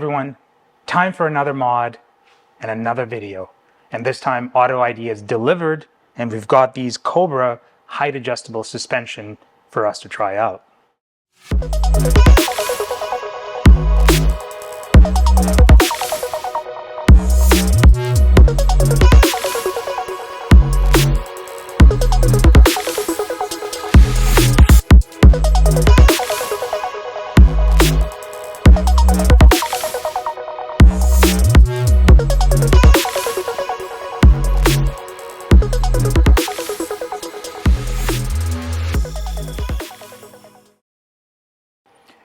everyone, time for another mod and another video. And this time Auto ID is delivered and we've got these Cobra height adjustable suspension for us to try out.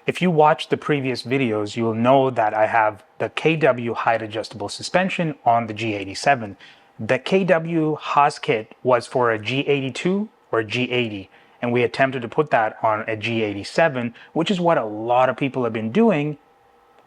If you watched the previous videos, you will know that I have the KW height adjustable suspension on the G87. The KW HAS kit was for a G82 or G80, and we attempted to put that on a G87, which is what a lot of people have been doing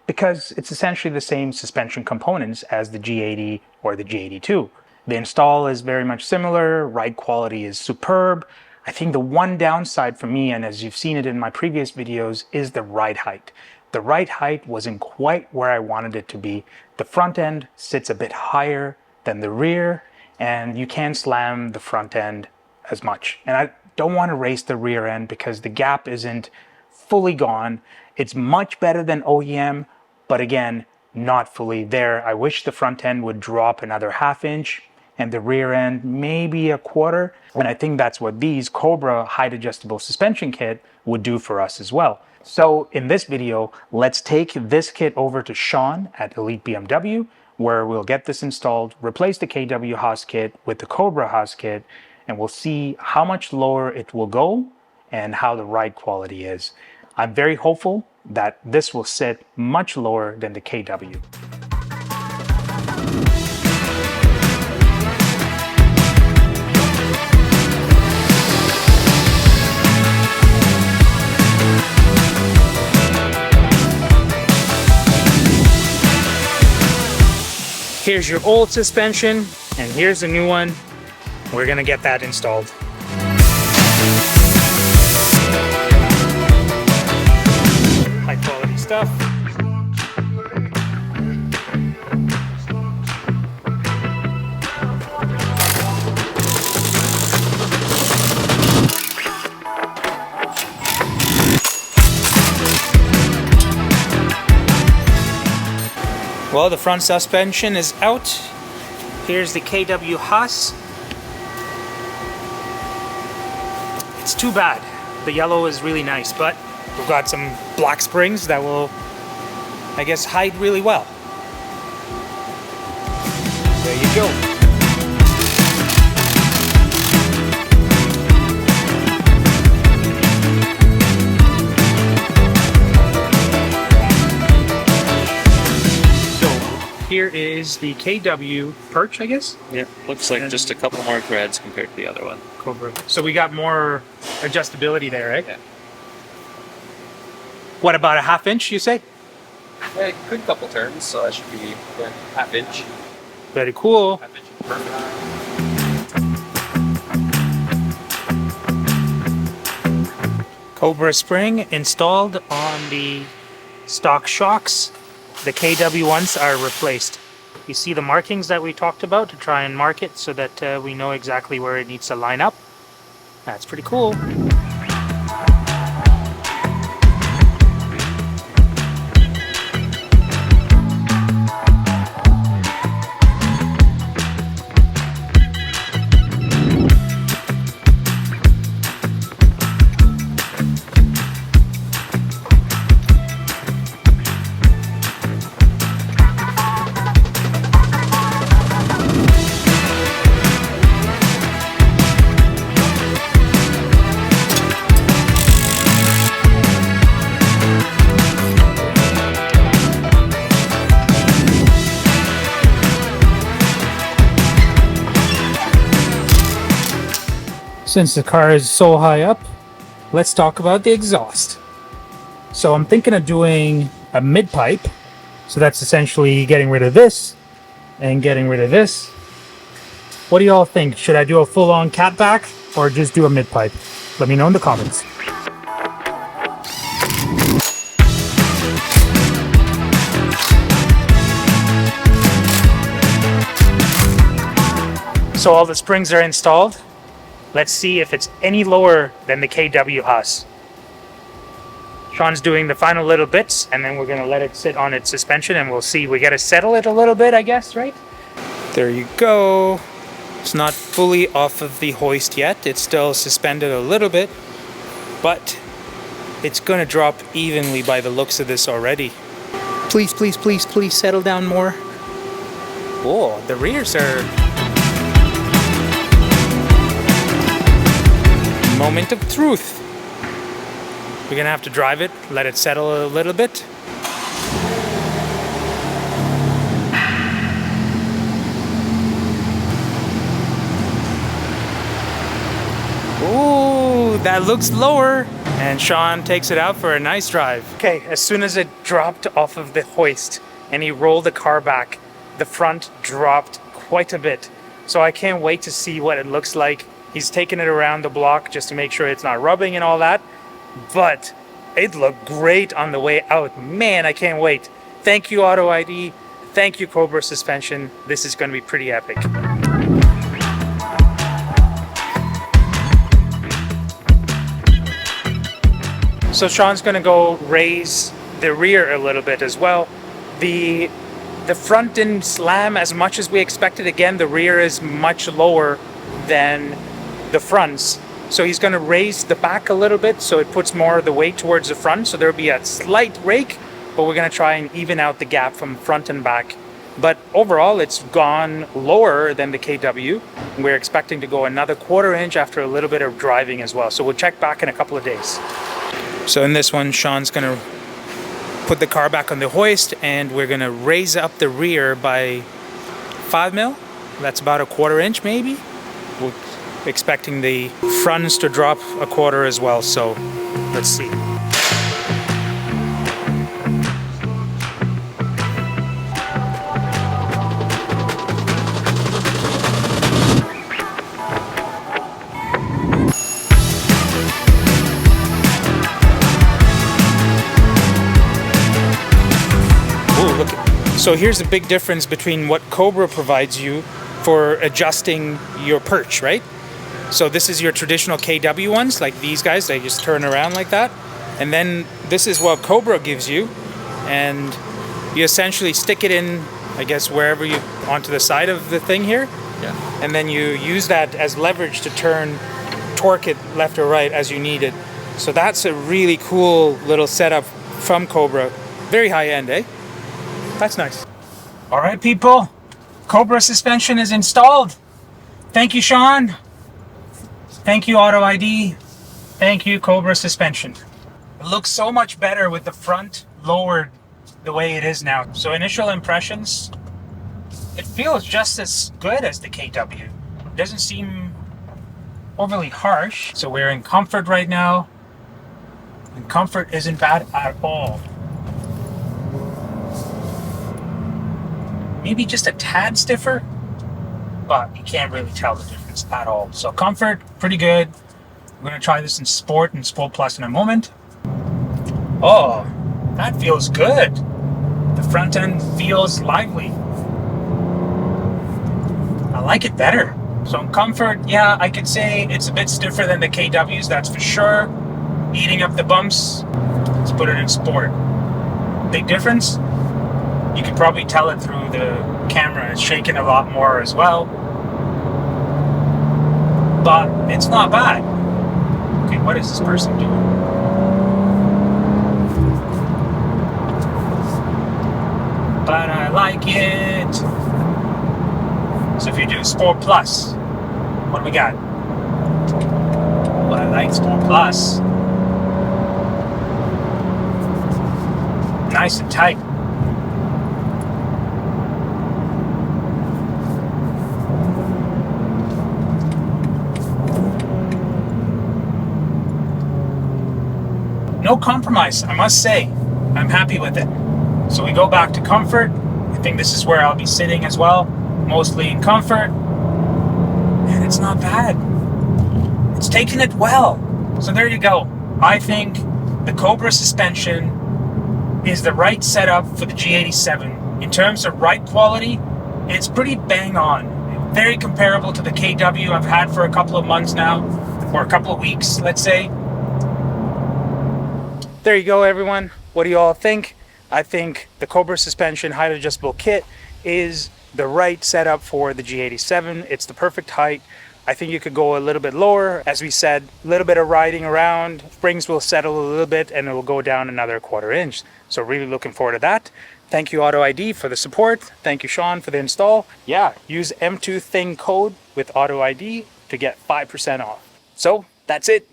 because it's essentially the same suspension components as the G80 or the G82. The install is very much similar, ride quality is superb. I think the one downside for me, and as you've seen it in my previous videos, is the ride height. The ride height wasn't quite where I wanted it to be. The front end sits a bit higher than the rear, and you can't slam the front end as much. And I don't want to race the rear end because the gap isn't fully gone. It's much better than OEM, but again, not fully there. I wish the front end would drop another ½ inch and the rear end maybe a quarter. And I think that's what these Cobra height adjustable suspension kit would do for us as well. So in this video, let's take this kit over to Sean at Elite BMW, where we'll get this installed, replace the KW HAS kit with the Cobra HAS kit, and we'll see how much lower it will go and how the ride quality is. I'm very hopeful that this will sit much lower than the KW. Here's your old suspension, and here's the new one. We're gonna get that installed. High quality stuff. Well, the front suspension is out. Here's the KW HAS. It's too bad. The yellow is really nice, but we've got some black springs that will, I guess, hide really well. There you go. Here is the KW perch, I guess? Yeah, looks like just a couple more threads compared to the other one. Cobra. So we got more adjustability there, right? Yeah. What, about a ½ inch, you say? Yeah, good couple turns, so that should be a ½ inch. Very cool. ½ inch is perfect. Cobra spring installed on the stock shocks. The KW ones are replaced. You see the markings that we talked about to try and mark it so that we know exactly where it needs to line up. That's pretty cool. Since the car is so high up, let's talk about the exhaust. So I'm thinking of doing a mid-pipe. So that's essentially getting rid of this and getting rid of this. What do y'all think? Should I do a full-on catback or just do a mid-pipe? Let me know in the comments. So all the springs are installed. Let's see if it's any lower than the KW HAS. Sean's doing the final little bits, and then we're gonna let it sit on its suspension, and we'll see. We gotta settle it a little bit, I guess, right? There you go. It's not fully off of the hoist yet. It's still suspended a little bit, but it's gonna drop evenly by the looks of this already. Please, please, please, please settle down more. Oh, the rears are... Moment of truth. We're gonna have to drive it, let it settle a little bit. Ooh, that looks lower. And Sean takes it out for a nice drive. Okay, as soon as it dropped off of the hoist and he rolled the car back, the front dropped quite a bit. So I can't wait to see what it looks like. He's taking it around the block just to make sure it's not rubbing and all that. But it looked great on the way out. Man, I can't wait. Thank you, Auto ID. Thank you, Cobra Suspension. This is going to be pretty epic. So Sean's going to go raise the rear a little bit as well. The front didn't slam as much as we expected. Again, the rear is much lower than the fronts. So he's going to raise the back a little bit so it puts more of the weight towards the front. So there'll be a slight rake, but we're going to try and even out the gap from front and back. But overall, it's gone lower than the KW. We're expecting to go another 1/4 inch after a little bit of driving as well. So we'll check back in a couple of days. So in this one, Sean's going to put the car back on the hoist, and we're going to raise up the rear by 5 mil. That's about a 1/4 inch maybe. We're expecting the fronts to drop a 1/4 as well, so let's see. So here's the big difference between what Cobra provides you for adjusting your perch, right? So this is your traditional KW ones, like these guys, they just turn around like that. And then this is what Cobra gives you. And you essentially stick it in, I guess, wherever you, onto the side of the thing here. Yeah. And then you use that as leverage to torque it left or right as you need it. So that's a really cool little setup from Cobra. Very high end, eh? That's nice. All right, people. Cobra suspension is installed. Thank you, Sean. Thank you, Auto ID. Thank you, Cobra Suspension. It looks so much better with the front lowered the way it is now. So initial impressions, it feels just as good as the KW. It doesn't seem overly harsh. So we're in comfort right now. And comfort isn't bad at all. Maybe just a tad stiffer, but you can't really tell the difference at all. So comfort, pretty good. We're gonna try this in Sport and Sport Plus in a moment. Oh, that feels good. The front end feels lively. I like it better. So in comfort, yeah, I could say it's a bit stiffer than the KWs, that's for sure. Eating up the bumps. Let's put it in Sport. Big difference? You can probably tell it through the camera. It's shaking a lot more as well. But it's not bad. Okay, what is this person doing? But I like it. So if you do Sport Plus, what do we got? Well, I like Sport Plus. Nice and tight. No compromise, I must say. I'm happy with it. So we go back to comfort. I think this is where I'll be sitting as well, mostly in comfort. And it's not bad. It's taking it well. So there you go. I think the Cobra suspension is the right setup for the G87. In terms of ride quality, it's pretty bang on. very comparable to the KW I've had for a couple of months now, or a couple of weeks, let's say. There you go, everyone. What do you all think? I think the Cobra Suspension height adjustable kit is the right setup for the G87. It's the perfect height. I think you could go a little bit lower. As we said, a little bit of riding around, springs will settle a little bit and it will go down another 1/4 inch. So really looking forward to that. Thank you Auto ID for the support. Thank you Sean for the install. Yeah, use M2 Thing code with Auto ID to get 5% off. So that's it.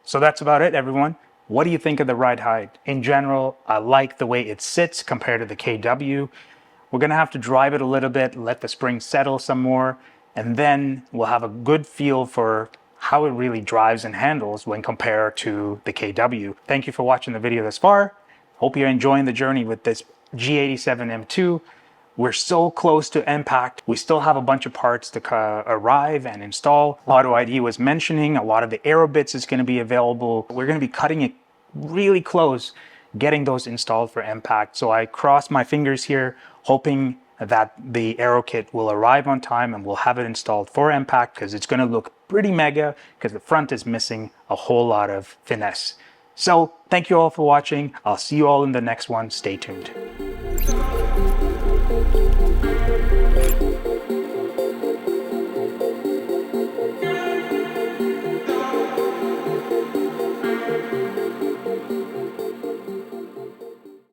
So that's about it, everyone. What do you think of the ride height? In general, I like the way it sits compared to the KW. We're gonna have to drive it a little bit, let the spring settle some more, and then we'll have a good feel for how it really drives and handles when compared to the KW. Thank you for watching the video thus far. Hope you're enjoying the journey with this G87 M2. We're so close to impact. We still have a bunch of parts to arrive and install. Auto ID was mentioning a lot of the aero bits is going to be available. We're going to be cutting it really close, getting those installed for impact. So I cross my fingers here, hoping that the aero kit will arrive on time and we'll have it installed for impact, because it's going to look pretty mega because the front is missing a whole lot of finesse. So thank you all for watching. I'll see you all in the next one. Stay tuned.